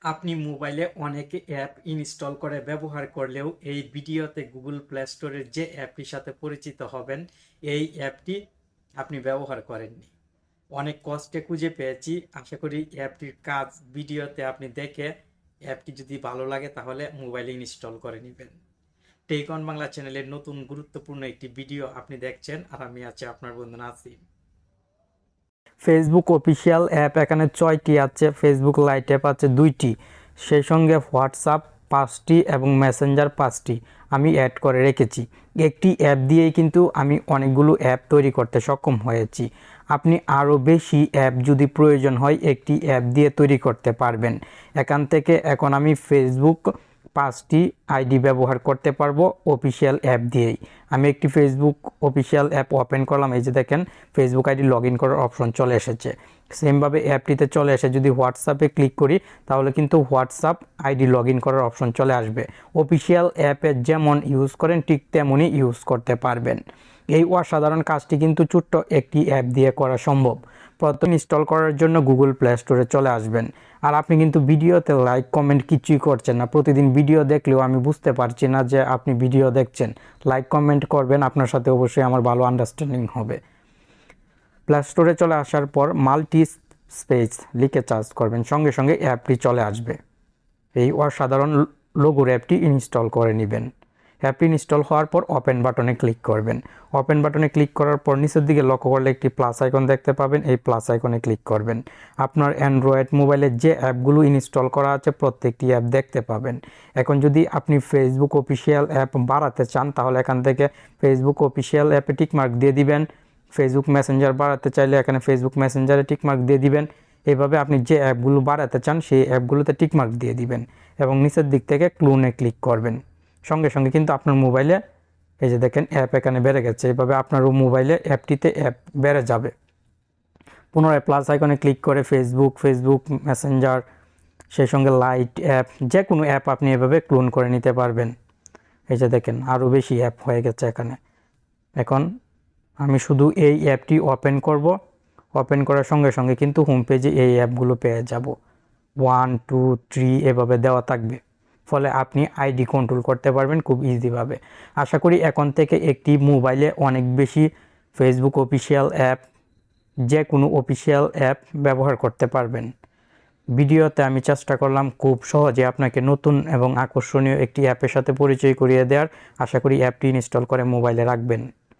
আপনি মোবাইলে অনেক অ্যাপ ইনস্টল করে ব্যবহার করলেও এই ভিডিওতে গুগল প্লে স্টোরের যে অ্যাপটির সাথে পরিচিত হবেন এই অ্যাপটি আপনি ব্যবহার করেননি। অনেক কষ্টে খুঁজে পেয়েছি। আশা করি অ্যাপটির কাজ ভিডিওতে আপনি দেখে অ্যাপটি যদি ভালো লাগে তাহলে মোবাইলে ইনস্টল করে নেবেন। টেক অন বাংলা চ্যানেলের নতুন গুরুত্বপূর্ণ একটি ভিডিও আপনি দেখছেন, আর আমি আছি আপনার বন্ধু নাসিম। ফেসবুক অফিসিয়াল অ্যাপ এখানে 6টি আছে, ফেসবুক লাইট অ্যাপ আছে 2টি, সেই সঙ্গে হোয়াটসঅ্যাপ 5টি এবং মেসেঞ্জার 5টি আমি অ্যাড করে রেখেছি। একটি অ্যাপ দিয়েই কিন্তু আমি অনেকগুলো অ্যাপ তৈরি করতে সক্ষম হয়েছি। আপনি আরও বেশি অ্যাপ যদি প্রয়োজন হয় একটি অ্যাপ দিয়ে তৈরি করতে পারবেন। এখান থেকে এখন আমি ফেসবুক 5টি আইডি ব্যবহার করতে পারবো অফিসিয়াল অ্যাপ দিয়েই। আমি একটি ফেসবুক অফিসিয়াল অ্যাপ ওপেন করলাম, এই যে দেখেন ফেসবুক আইডি লগ ইন করার অপশন চলে এসেছে। সেমভাবে অ্যাপটিতে চলে এসে যদি হোয়াটসঅ্যাপে ক্লিক করি তাহলে কিন্তু হোয়াটসঅ্যাপ আইডি লগ ইন করার অপশন চলে আসবে। অফিসিয়াল অ্যাপে যেমন ইউজ করেন ঠিক তেমনই ইউজ করতে পারবেন। এই অসাধারণ কাজটি কিন্তু ছোট্ট একটি অ্যাপ দিয়ে করা সম্ভব। প্রথম ইনস্টল করার জন্য গুগল প্লে স্টোরে চলে আসবেন। আর আপনি কিন্তু ভিডিওতে লাইক কমেন্ট কিছুই করছেন না। প্রতিদিন ভিডিও দেখলেও আমি বুঝতে পারছি না যে আপনি ভিডিও দেখছেন। লাইক কমেন্ট করবেন, আপনার সাথে অবশ্যই আমার ভালো আন্ডারস্ট্যান্ডিং হবে। প্লে স্টোরে চলে আসার পর মাল্টি স্পেস লিখে সার্চ করবেন, সঙ্গে সঙ্গে অ্যাপটি চলে আসবে। এই অসাধারণ লোগোর অ্যাপটি ইনস্টল করে নেবেন। অ্যাপটি ইনস্টল হওয়ার পর ওপেন বাটনে ক্লিক করবেন। ওপেন বাটনে ক্লিক করার পর নিচের দিকে লক্ষ্য করলে একটি প্লাস আইকন দেখতে পাবেন, এই প্লাস আইকনে ক্লিক করবেন। আপনার অ্যান্ড্রয়েড মোবাইলে যে অ্যাপগুলো ইনস্টল করা আছে প্রত্যেকটি অ্যাপ দেখতে পাবেন। এখন যদি আপনি ফেসবুক অফিসিয়াল অ্যাপ বাড়াতে চান তাহলে এখান থেকে ফেসবুক অফিসিয়াল অ্যাপে টিকমার্ক দিয়ে দিবেন। ফেসবুক মেসেঞ্জার বাড়াতে চাইলে এখানে ফেসবুক মেসেঞ্জারে টিকমার্ক দিয়ে দিবেন। এভাবে আপনি যে অ্যাপগুলো বাড়াতে চান সেই অ্যাপগুলোতে টিকমার্ক দিয়ে দিবেন এবং নিচের দিক থেকে ক্লোনে ক্লিক করবেন। সঙ্গে সঙ্গে কিন্তু আপনার মোবাইলে এই যে দেখেন অ্যাপ এখানে বেড়ে গেছে। এইভাবে আপনারও মোবাইলে অ্যাপটিতে অ্যাপ বেড়ে যাবে। পুনরায় প্লাস আইকনে ক্লিক করে ফেসবুক মেসেঞ্জার সেই সঙ্গে লাইট অ্যাপ যে কোনো অ্যাপ আপনি এভাবে ক্লোন করে নিতে পারবেন। এই যে দেখেন আরও বেশি অ্যাপ হয়ে গেছে এখানে। এখন আমি শুধু এই অ্যাপটি ওপেন করব। ওপেন করার সঙ্গে সঙ্গে কিন্তু হোম পেজে এই অ্যাপগুলো পেয়ে যাব। 1 2 3 এভাবে দেওয়া থাকবে। ফলে আপনি আইডি কন্ট্রোল করতে পারবেন খুব ইজিভাবে। আশা করি এখন থেকে একটি মোবাইলে অনেক বেশি ফেসবুক অফিসিয়াল অ্যাপ যে কোনো অফিসিয়াল অ্যাপ ব্যবহার করতে পারবেন। ভিডিওতে আমি চেষ্টা করলাম খুব সহজে আপনাকে নতুন এবং আকর্ষণীয় একটি অ্যাপের সাথে পরিচয় করিয়ে দেওয়ার। আশা করি অ্যাপটি ইনস্টল করে মোবাইলে রাখবেন।